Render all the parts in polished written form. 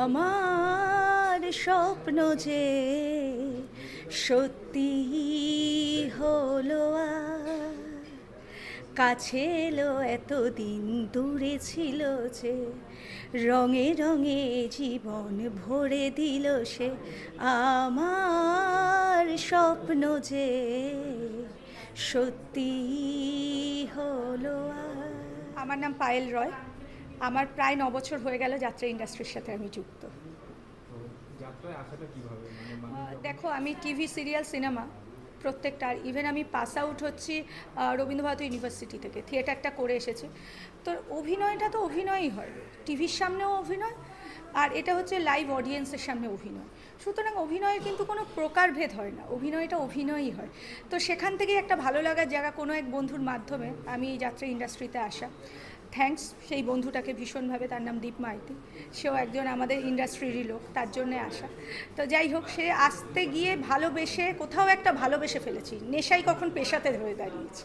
আমার স্বপ্ন যে সত্যি হলো আর কাছে এলো এতদিন দূরে ছিল যে রঙে রঙে জীবন ভরে দিল সে আমার স্বপ্ন যে সত্যি হলো আর। আমার নাম পায়েল রয়। আমার প্রায় 9 বছর হয়ে গেল যাত্রা ইন্ডাস্ট্রির সাথে আমি যুক্ত। দেখো, আমি টিভি, সিরিয়াল, সিনেমা প্রত্যেকটার, ইভেন আমি পাস আউট হচ্ছি রবীন্দ্রভারতী ইউনিভার্সিটি থেকে, থিয়েটারটা করে এসেছি। তো অভিনয়টা তো অভিনয়ই হয়, টিভির সামনেও অভিনয়, আর এটা হচ্ছে লাইভ অডিয়েন্সের সামনে অভিনয়। সুতরাং অভিনয়ের কিন্তু কোনো প্রকারভেদ হয় না, অভিনয়টা অভিনয়ই হয়। তো সেখান থেকে একটা ভালো লাগার জায়গা, কোনো এক বন্ধুর মাধ্যমে আমি এই যাত্রা ইন্ডাস্ট্রিতে আসা। থ্যাঙ্কস সেই বন্ধুটাকে ভীষণভাবে, তার নাম দীপ মাইতি, সেও একজন আমাদের ইন্ডাস্ট্রিরই লোক, তার জন্যে আসা। তো যাই হোক, সে আসতে গিয়ে ভালোবেসে, কোথাও একটা ভালোবেসে ফেলেছি, নেশাই কখন পেশাতে হয়ে দাঁড়িয়েছে।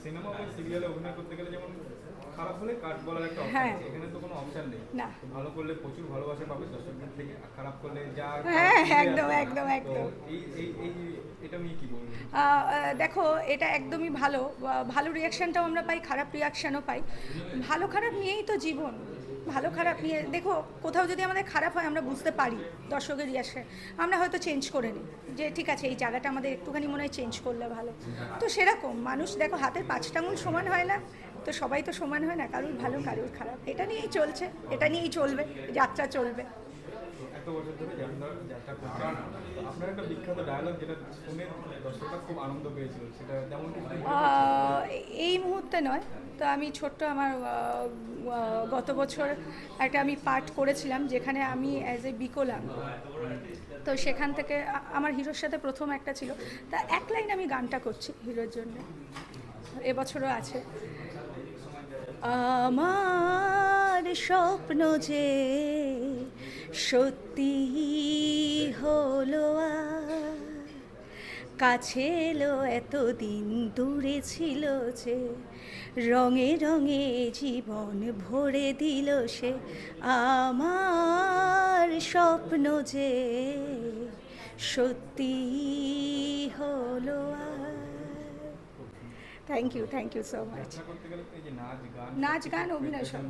সিনেমা বা সিরিয়ালে অভিনয় করতে গেলে যেমন খারাপ হলে কাট বলার একটা অপশন আছে, এখানে তো কোনো অপশন নেই। না, ভালো করলে প্রচুর ভালোবাসা পাবে দর্শকদের থেকে, খারাপ করলে যা একদম একদম একদম। এটা আমি কি বলবো, দেখো, এটা একদমই ভালো, ভালো রিয়াকশানটাও আমরা পাই, খারাপ রিয়াকশানও পাই। ভালো খারাপ নিয়েই তো জীবন, ভালো খারাপ নিয়ে। দেখো, কোথাও যদি আমাদের খারাপ হয় আমরা বুঝতে পারি দর্শকের রিয়াকশান, আমরা হয়তো চেঞ্জ করে নিই যে ঠিক আছে এই জায়গাটা আমাদের একটুখানি মনে হয় চেঞ্জ করলে ভালো। তো সেরকম মানুষ, দেখো হাতের 5টা আঙুল সমান হয় না, তো সবাই তো সমান হয় না, কারোর ভালো কারোর খারাপ, এটা নিয়েই চলছে, এটা নিয়েই চলবে, যাত্রা চলবে। এত বছর ধরে যাত্রা করছেন, আপনার একটা বিখ্যাত ডায়লগ যেটা শুনে দর্শকরা খুব আনন্দ পেয়েছিল, সেটা যেমন কি এই মুহূর্তে নয়, তো আমি ছোট্ট আমার গত বছর একটা আমি পাঠ করেছিলাম যেখানে আমি অ্যাজ এ বিকলাঙ্গ, তো সেখান থেকে আমার হিরোর সাথে প্রথম একটা ছিল, তা এক লাইন আমি গানটা করছি হিরোর জন্য, এবছরও আছে। আমার স্বপ্ন যে সত্যি হলো আর কাছে এলো এতদিন দূরে ছিল যে রঙে রঙে জীবন ভরে দিল সে আমার স্বপ্ন যে সত্যি হলো আর। Thank you so much. নাচ গান অভিনয় সব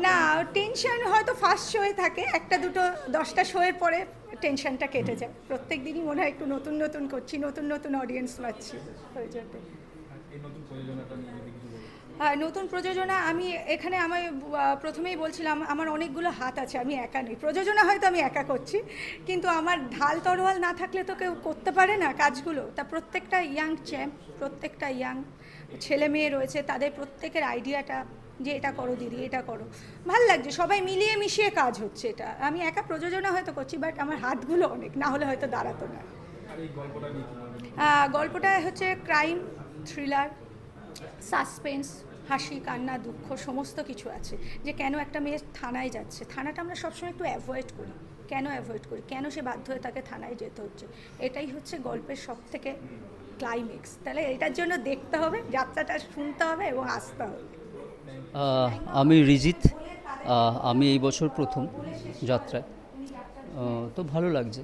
না, টেনশন হয়তো ফার্স্ট শোয়ে থাকে, একটা দুটো 10টা শোয়ের পরে টেনশনটা কেটে যায়। প্রত্যেক দিনই মনে হয় একটু নতুন নতুন করছি, নতুন নতুন অডিয়েন্স পাচ্ছি, ওই জন্য। নতুন প্রযোজনা, আমি এখানে আমি প্রথমেই বলছিলাম আমার অনেকগুলো হাত আছে, আমি একা নই। প্রযোজনা হয়তো আমি একা করছি, কিন্তু আমার ঢাল তরোয়াল না থাকলে তো কেউ করতে পারে না কাজগুলো। তা প্রত্যেকটা ইয়াং চ্যাম্প, প্রত্যেকটা ইয়াং ছেলে মেয়ে রয়েছে, তাদের প্রত্যেকের আইডিয়াটা যে এটা করো দিদি, এটা করো, ভাল লাগছে, সবাই মিলিয়ে মিশিয়ে কাজ হচ্ছে। এটা আমি একা প্রযোজনা হয়তো করছি, বাট আমার হাতগুলো অনেক, না হলে হয়তো দাঁড়াতো না। গল্পটা হচ্ছে ক্রাইম থ্রিলার, সাসপেন্স, হাসি কান্না দুঃখ সমস্ত কিছু আছে। যে কেন একটা মেয়ে থানায় যাচ্ছে, থানাটা আমরা সবসময় একটু অ্যাভয়েড করি, কেন অ্যাভয়েড করি, কেন সে বাধ্য হয়ে তাকে থানায় যেতে হচ্ছে, এটাই হচ্ছে গল্পের সব থেকে ক্লাইম্যাক্স। তাহলে এটার জন্য দেখতে হবে, যাত্রাটা শুনতে হবে এবং আসতে হবে। আমি রিজিত, আমি এই বছর প্রথম যাত্রায়, তো ভালো লাগছে।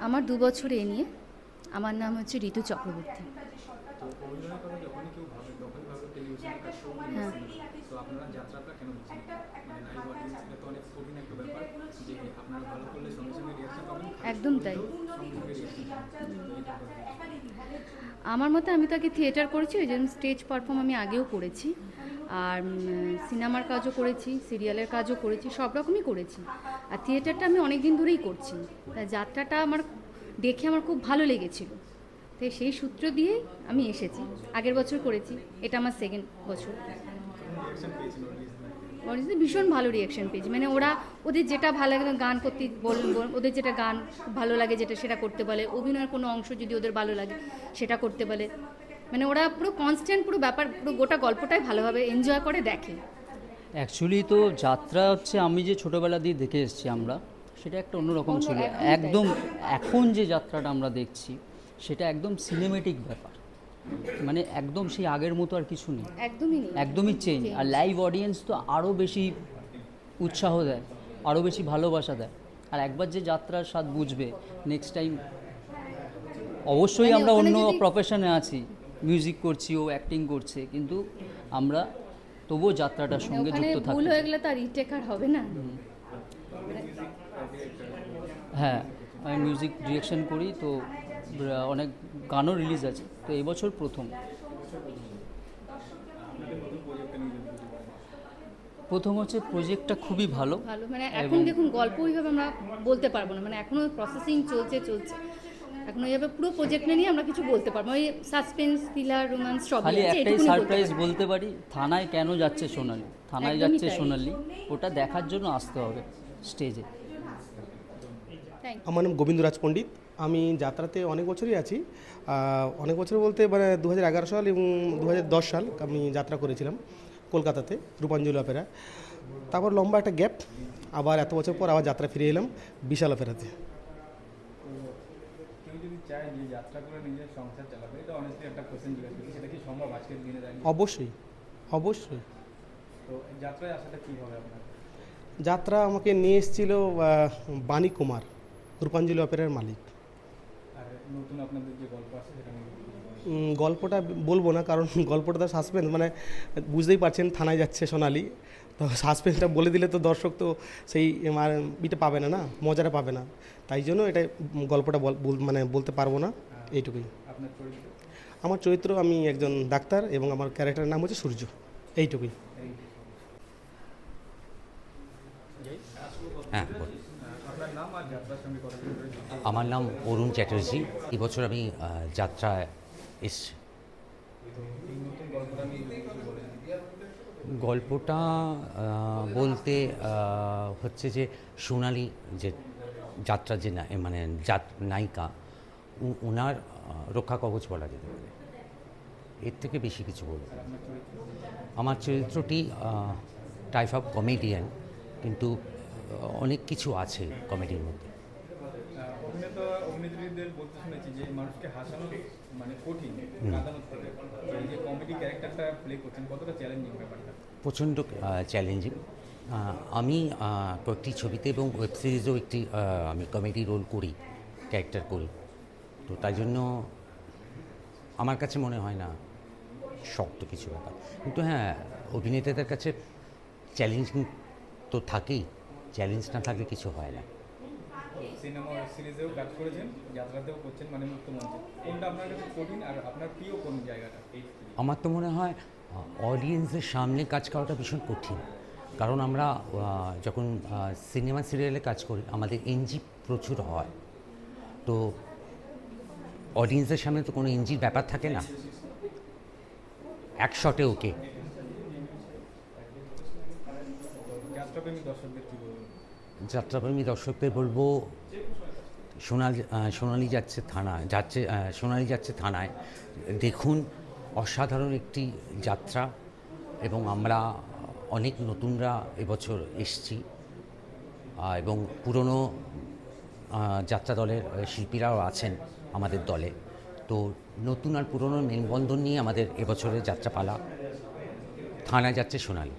আমার 2 বছর এ নিয়ে। আমার নাম হচ্ছে ঋতু চক্রবর্তী। হ্যাঁ, একদম তাই। আমার মতে আমি তো আগে থিয়েটার করেছি, ওই জন্য স্টেজ পারফর্ম আমি আগেও করেছি, আর সিনেমার কাজও করেছি, সিরিয়ালের কাজও করেছি, সব রকমই করেছি। আর থিয়েটারটা আমি অনেক দিন ধরেই করছি, তাই যাত্রাটা আমার দেখে আমার খুব ভালো লেগেছিল, তাই সেই সূত্র দিয়েই আমি এসেছি। আগের বছর করেছি, এটা আমার সেকেন্ড বছর। অডিয়েন্সে ভীষণ ভালো রিয়াকশান পেয়েছি, মানে ওদের যেটা ভালো লাগে, গান করতে ওদের যেটা গান খুব ভালো লাগে যেটা সেটা করতে বলে, অভিনয়ের কোনো অংশ যদি ওদের ভালো লাগে সেটা করতে বলে, মানে ওরা পুরো কনস্ট্যান্ট পুরো ব্যাপার, পুরো গোটা গল্পটাই ভালোভাবে এনজয় করে দেখে। অ্যাকচুয়ালি তো যাত্রা হচ্ছে আমি যে ছোটোবেলা দিয়ে দেখে এসেছি আমরা, সেটা একটা অন্যরকম ছিল একদম। এখন যে যাত্রাটা আমরা দেখছি সেটা একদম সিনেমেটিক ব্যাপার, মানে একদম সেই আগের মতো আর কিছু নেই, একদমই নেই, একদমই চেঞ্জ। আর লাইভ অডিয়েন্স তো আরও বেশি উৎসাহ দেয়, আরও বেশি ভালোবাসা দেয়। আর একবার যে যাত্রার স্বাদ বুঝবে, নেক্সট টাইম অবশ্যই মানে আমরা ওখানে অন্য যদি- প্রফেশনে আছি, মিউজিক করছি, ও অ্যাক্টিং করছে, কিন্তু আমরা তবুও যাত্রাটার মানে সঙ্গে ওখানে যুক্ত ভুল থাকি। হয়ে গেলে তো আর রিটেক আর হবে না। হ্যাঁ, আমি মিউজিক ডিরেকশন করি, তো অনেক গানও রিলিজ আছে, তো এবছর প্রথম হচ্ছে প্রজেক্টটা খুবই ভালো। ভালো মানে এখন দেখুন গল্প ওইভাবে আমরা বলতে পারবো না, মানে এখনও প্রসেসিং চলছে। এখন ওইভাবে পুরো প্রজেক্ট নিয়ে আমরা কিছু বলতে পারবো না। ওই সাসপেন্স, থ্রিলার, রোম্যান্স সবই খালি আছে, একটাই এটুকুনি বলতে সারপ্রাইজ পারি। বলতে পারি, থানায় কেন যাচ্ছে সোনালি, থানায় একদমই যাচ্ছে তাই। সোনালি, ওটা দেখার জন্য আসতে হবে স্টেজে। Thank you. আমার নাম গোবিন্দরাজ পণ্ডিত। আমি যাত্রাতে অনেক বছরই আছি, অনেক বছর বলতে মানে 2011 সাল এবং 2010 সাল আমি যাত্রা করেছিলাম কলকাতাতে রূপাঞ্জলি অপেরা। তারপর লম্বা একটা গ্যাপ, আবার এত বছর পর আবার যাত্রা ফিরে এলাম বিশাল অপেরাতে। কেউ যদি চায় যে যাত্রা করে নিজের সংসার চালাবে, এটা অনেস্টলি একটা কোশ্চেন জিজ্ঞাসা করছি, সেটা কি সম্ভব আজকের দিনে দাঁড়িয়ে? অবশ্যই অবশ্যই। তো যাত্রায় আসাটা কী হবে আপনার? যাত্রা আমাকে নিয়ে এসেছিল বাণী কুমার, রূপাঞ্জলি অপেরার মালিক। আর নতুন আপনাদের যে গল্প আছে সেটা নিয়ে গল্পটা বলবো না, কারণ গল্পটা তো সাসপেন্স, মানে বুঝতেই পারছেন থানায় যাচ্ছে সোনালি, তো সাসপেন্সটা বলে দিলে তো দর্শক তো সেই ইটা পাবে না, মজাটা পাবে না। তাই জন্য এটা গল্পটা মানে বলতে পারবো না, এইটুকুই। আপনার চরিত্র? আমার চরিত্র, আমি একজন ডাক্তার এবং আমার ক্যারেক্টারের নাম হচ্ছে সূর্য, এইটুকুই। হ্যাঁ, আপনার নাম আর যাত্রার সঙ্গে কথা বলতে? আমার নাম অরুণ চ্যাটার্জি। এবছর আমি যাত্রায় এসছি। এই নতুন গল্পটা নিয়ে কিছু বলেন। গল্পটা বলতে হচ্ছে যে সোনালি যে যাত্রার যে মানে নায়িকা, ওনার রক্ষা কবচ বলা যেতে পারে, এর থেকে বেশি কিছু বলবো। আমার চরিত্রটি টাইপ অফ কমেডিয়ান, কিন্তু অনেক কিছু আছে কমেডির মধ্যে। অভিনেত্রীদের বলতে শুনেছি যে মানুষকে হাসানো মানে কঠিন, কাঁদানোর থেকে। এই যে কমেডি ক্যারেক্টারটা প্লে করছেন, কতটা চ্যালেঞ্জিং ব্যাপারটা? প্রচণ্ড চ্যালেঞ্জিং। আমি কয়েকটি ছবিতে এবং ওয়েব সিরিজেও একটি আমি কমেডি রোল করি, ক্যারেক্টার করি, তো তাই জন্য আমার কাছে মনে হয় না শক্ত কিছু ব্যাপার। কিন্তু হ্যাঁ, অভিনেতাদের কাছে চ্যালেঞ্জিং তো থাকেই, চ্যালেঞ্জ না থাকলে কিছু হয় না। সিনেমা ওয়েব সিরিজেও কাজ করেছেন, যাত্রাতেও করছেন, মানে মুক্ত মঞ্চে। কোনটা আপনার কাছে কঠিন আর আপনার প্রিয় কোন জায়গাটা? আমার তো মনে হয় অডিয়েন্সের সামনে কাজ করাটা ভীষণ কঠিন, কারণ আমরা যখন সিনেমা সিরিয়ালে কাজ করি আমাদের এনজি প্রচুর হয়, তো অডিয়েন্সের সামনে তো কোনো এনজির ব্যাপার থাকে না, এক শটে ওকে। যাত্রাপ্রেমী দর্শকদের কী বলবেন? যাত্রাপ্রেমী দর্শকদের বলবো সোনালি যাচ্ছে থানায় দেখুন, অসাধারণ একটি যাত্রা, এবং আমরা অনেক নতুনরা এবছর এসছি, এবং পুরনো যাত্রা দলের শিল্পীরাও আছেন আমাদের দলে, তো নতুন আর পুরনো মেলবন্ধন নিয়ে আমাদের এবছরের যাত্রাপালা। থানায় যাচ্ছে সোনালি।